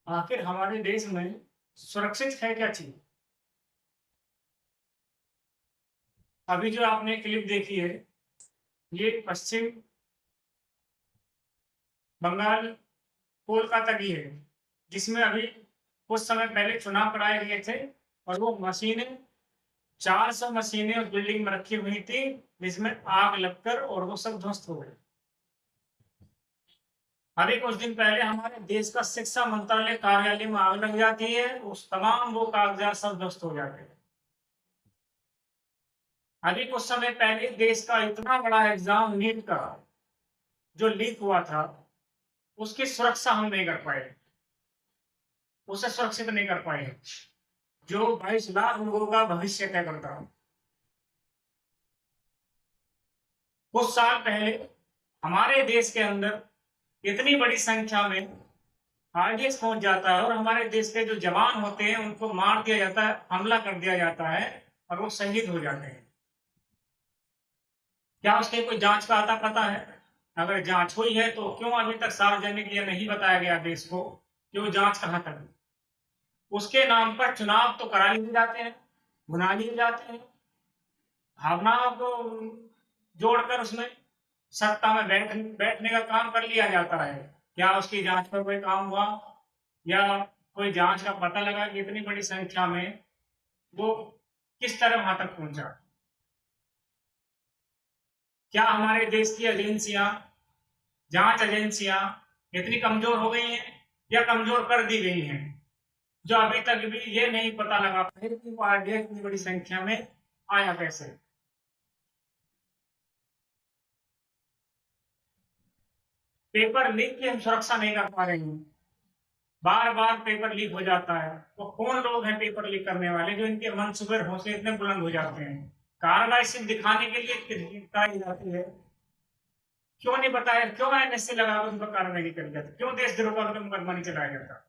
आखिर हमारे देश में सुरक्षित है क्या चीज़? अभी जो आपने क्लिप देखी है, ये पश्चिम बंगाल, कोलकाता की है, जिसमें अभी कुछ समय पहले चुनाव कराए गए थे और वो मशीनें 400 मशीनें उस बिल्डिंग में रखी हुई थी, जिसमें आग लगकर और वो सब ध्वस्त हो गए। अभी कुछ दिन पहले हमारे देश का शिक्षा मंत्रालय कार्यालय में आग लग जाती है, उस तमाम वो कागजात सब ध्वस्त हो जाते हैं। अभी कुछ समय पहले देश का इतना बड़ा एग्जाम नीट का जो लीक हुआ था, उसकी सुरक्षा हम नहीं कर पाए, उसे सुरक्षित नहीं कर पाए, जो 22 लाख लोगों का भविष्य तय करता है। कुछ साल पहले हमारे देश के अंदर इतनी बड़ी संख्या में आईएएस पहुंच जाता है और हमारे देश के जो जवान होते हैं उनको मार दिया जाता है, हमला कर दिया जाता है और वो शहीद हो जाते हैं। क्या उसकी कोई जांच का आता पता है? अगर जांच हुई है तो क्यों अभी तक सार्वजनिक ये नहीं बताया गया देश को कि वो जांच कहाँ तक है? उसके नाम पर चुनाव तो करा लिए जाते हैं, बुला लिए जाते हैं, भावनाओं को जोड़कर उसमें सत्ता में बैठने का काम कर लिया जाता है। क्या उसकी जांच पर कोई काम हुआ या कोई जांच का पता लगा कि इतनी बड़ी संख्या में वो किस तरह वहां तक पहुंचा? क्या हमारे देश की एजेंसियां, जांच एजेंसियां इतनी कमजोर हो गई हैं या कमजोर कर दी गई हैं, जो अभी तक भी ये नहीं पता लगा पाए कि वो आरडीएक्स इतनी बड़ी संख्या में आया कैसे? पेपर लीक की हम सुरक्षा नहीं कर पा रहे हैं, बार बार पेपर लीक हो जाता है। वो कौन लोग हैं पेपर लीक करने वाले जो इनके मनसूबे हौसले इतने बुलंद हो जाते हैं? कार्रवाई सिर्फ दिखाने के लिए कराई जाती है, क्यों नहीं बताया? क्यों एनएसए लगाकर उन पर कार्रवाई नहीं करी जाती? क्यों देशद्रोह का मुकदमा नहीं चलाया जाता?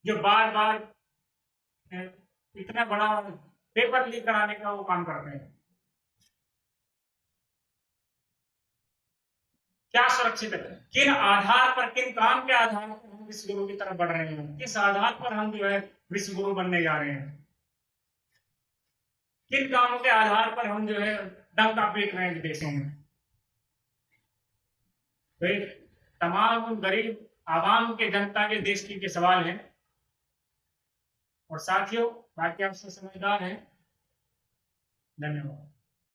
जो बार बार इतना बड़ा पेपर लीक कराने का वो काम करते हैं। क्या सुरक्षित है? किन आधार पर, किन काम के आधार पर हम विश्व गुरु की तरफ बढ़ रहे हैं? किस आधार पर हम जो है विश्व गुरु बनने जा रहे हैं? किन कामों के आधार पर हम जो है डंका पीट रहे हैं विदेशों में? तो ये तमाम गरीब आवाम के, जनता के, देश के सवाल हैं। और साथियों, बाकी आपसे समझदार हैं। धन्यवाद।